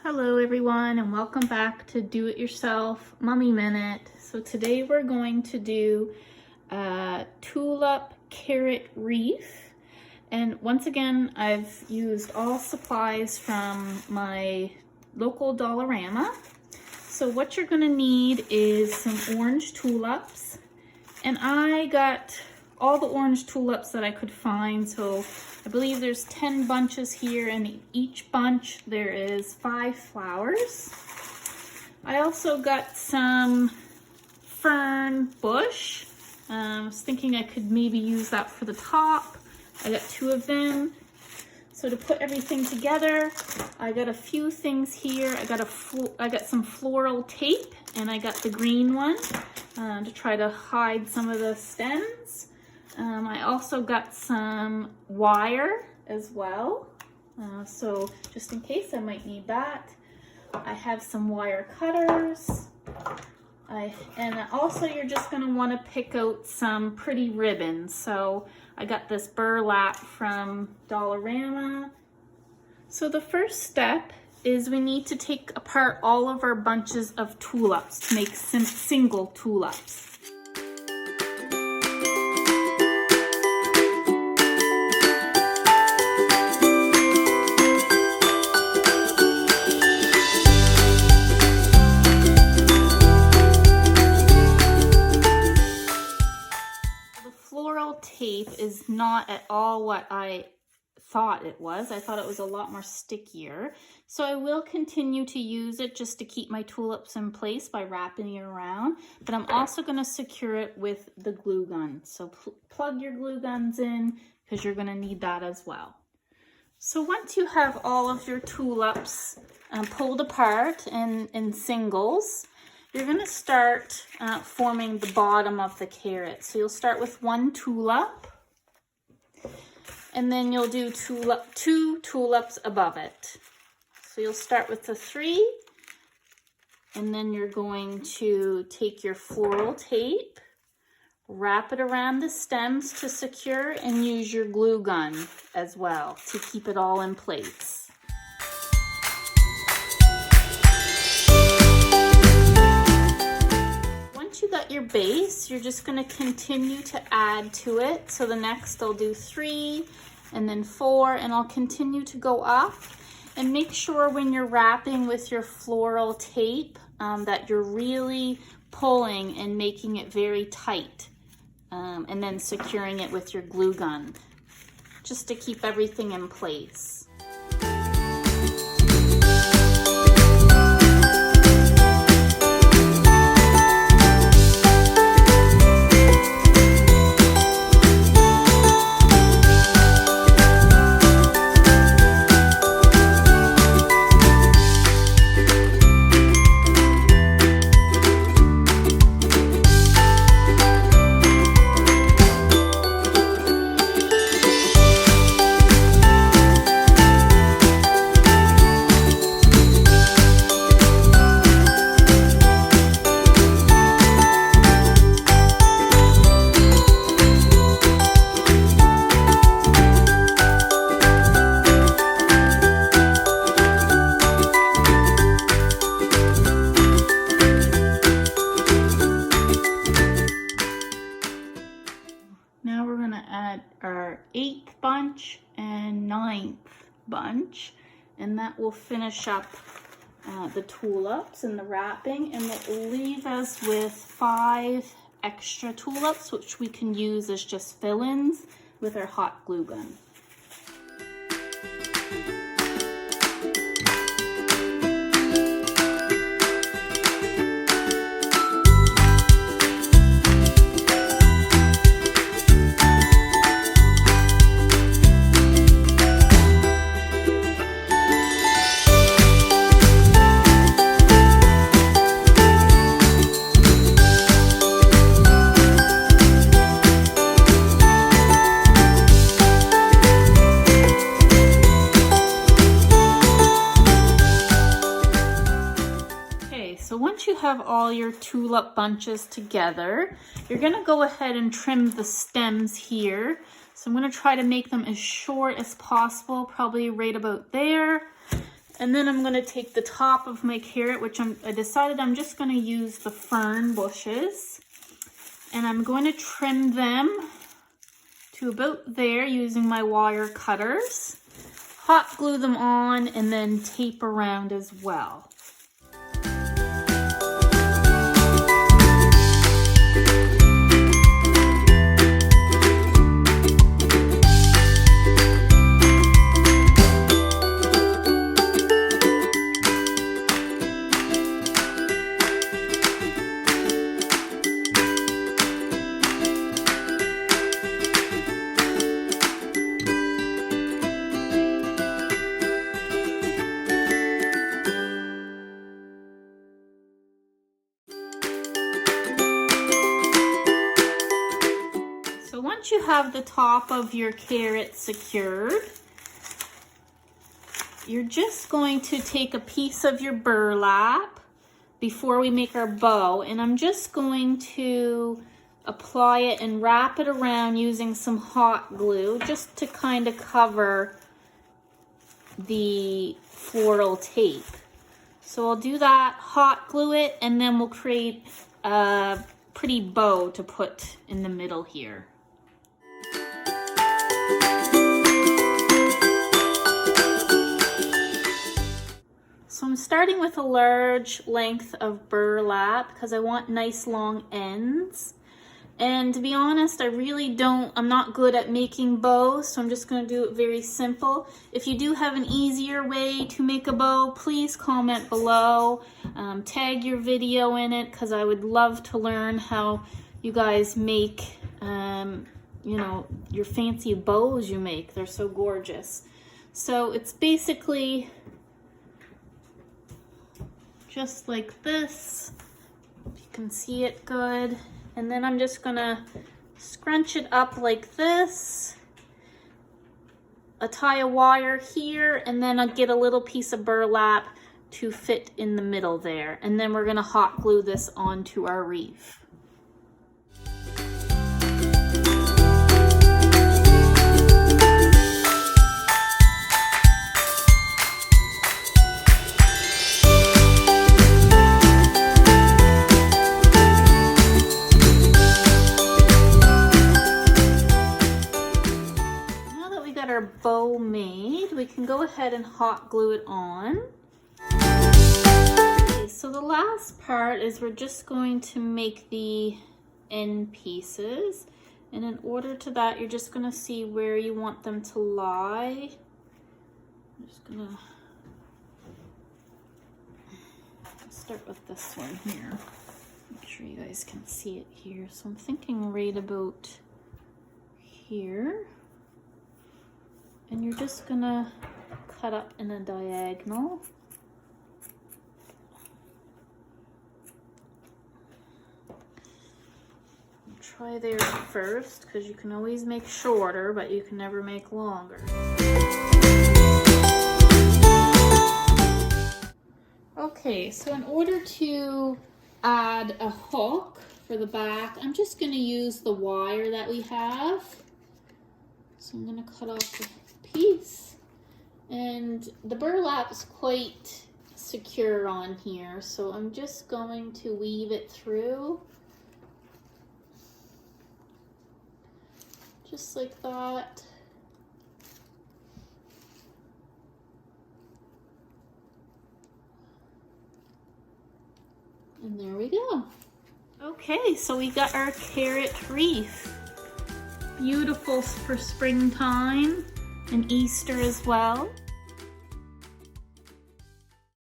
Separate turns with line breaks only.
Hello everyone and welcome back to Do It Yourself Mummy Minute. So today we're going to do a tulip carrot wreath, and once again I've used all supplies from my local Dollarama. So what you're going to need is some orange tulips, and I got all the orange tulips that I could find. So I believe there's 10 bunches here, and in each bunch there is 5 flowers. I also got some fern bush. I was thinking I could maybe use that for the top. I got 2 of them. So to put everything together, I got a few things here. I got some floral tape, and I got the green one to try to hide some of the stems. I also got some wire as well, so just in case I might need that. I have some wire cutters, and also you're just going to want to pick out some pretty ribbons. So I got this burlap from Dollarama. So the first step is we need to take apart all of our bunches of tulips to make single tulips. Tape is not at all what I thought it was. I thought it was a lot more stickier. So I will continue to use it just to keep my tulips in place by wrapping it around. But I'm also going to secure it with the glue gun. So plug your glue guns in because you're going to need that as well. So once you have all of your tulips pulled apart in singles, you're going to start forming the bottom of the carrot. So you'll start with 1 tulip, and then you'll do 2 tulips above it. So you'll start with the 3, and then you're going to take your floral tape, wrap it around the stems to secure, and use your glue gun as well to keep it all in place. Once you got your base, you're just going to continue to add to it. So the next I'll do 3 and then 4, and I'll continue to go up. And make sure when you're wrapping with your floral tape that you're really pulling and making it very tight, and then securing it with your glue gun just to keep everything in place. Our 8th bunch and 9th bunch, and that will finish up the tulips and the wrapping, and it will leave us with 5 extra tulips, which we can use as just fill-ins with our hot glue gun. Once you have all your tulip bunches together, you're going to go ahead and trim the stems here. So I'm going to try to make them as short as possible, probably right about there. And then I'm gonna take the top of my carrot, which I decided I'm just gonna use the fern bushes. And I'm going to trim them to about there using my wire cutters. Hot glue them on and then tape around as well. Once you have the top of your carrot secured, you're just going to take a piece of your burlap before we make our bow, and I'm just going to apply it and wrap it around using some hot glue just to kind of cover the floral tape. So I'll do that, hot glue it, and then we'll create a pretty bow to put in the middle here. So I'm starting with a large length of burlap because I want nice long ends. And to be honest, I'm not good at making bows, so I'm just going to do it very simple. If you do have an easier way to make a bow, please comment below. Tag your video in it because I would love to learn how you guys make, you know, your fancy bows you make. They're so gorgeous. So it's basically just like this, if you can see it good. And then I'm just gonna scrunch it up like this, tie a wire here, and then I'll get a little piece of burlap to fit in the middle there. And then we're gonna hot glue this onto our wreath. Bow made, we can go ahead and hot glue it on. Okay, so the last part is we're just going to make the end pieces, and in order to that you're just going to see where you want them to lie. I'm just going to start with this one here. Make sure you guys can see it here. So I'm thinking right about here. And you're just gonna cut up in a diagonal. Try there first, because you can always make shorter, but you can never make longer. Okay, so in order to add a hook for the back, I'm just gonna use the wire that we have. So I'm gonna cut off the piece, and the burlap is quite secure on here, so I'm just going to weave it through just like that. And there we go. Okay, so we got our carrot wreath. Beautiful for springtime and Easter as well.